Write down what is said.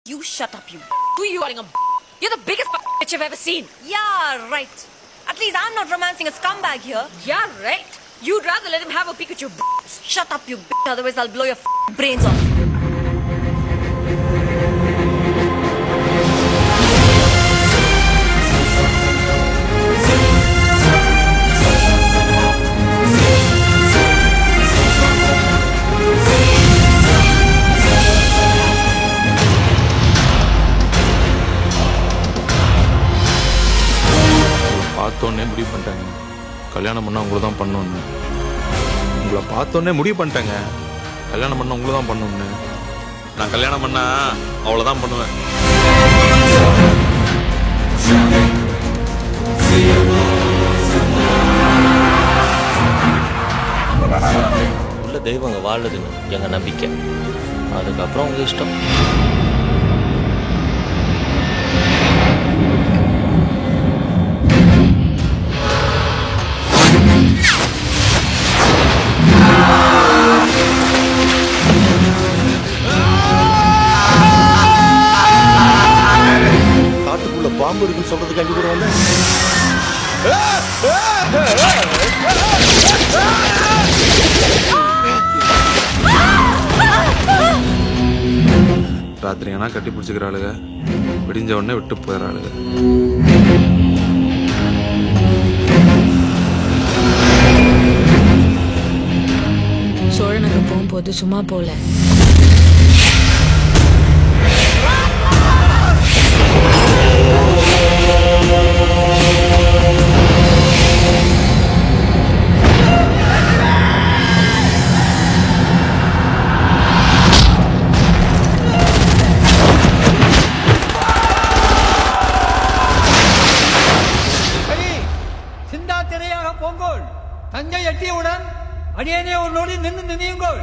You shut up, you. Who are you calling a You're the biggest bitch I've ever seen. Yeah, right. At least I'm not romancing a scumbag here. Yeah, right. You'd rather let him have a peek at your Shut up, you bitch. Otherwise I'll blow your brains off. பார்த்தோன்னே முடிவு பண்ணிட்டாங்க கல்யாணம் பண்ணால் உங்களை தான் பண்ணணுன்னு. உங்களை பார்த்தோன்னே முடிவு பண்ணிட்டாங்க கல்யாணம் பண்ணால் உங்களை தான் பண்ணணுன்னு. நான் கல்யாணம் பண்ணால் அவ்வளோதான் பண்ணுவேன். உள்ள தெய்வங்க வாழுதுன்னு எங்கள் நம்பிக்கை. அதுக்கப்புறம் உங்கள் இஷ்டம். காட்டுக்குள்ள பாம்பு இருக்குன்னு சொல்றதுக்காண்டி கூட வந்து ராத்திரி ஆனால் கட்டி பிடிச்சிக்கிற ஆளுங்க விடிஞ்ச உடனே விட்டு போயிடுற ஆளுங்க. சோழனுக்கு போகும்போது சும்மா போல. சிந்தாத்திரையாக போங்கோள். தஞ்சை எட்டியவுடன் அடியேனே ஒரு நொடி நின்று நினையுங்கள்.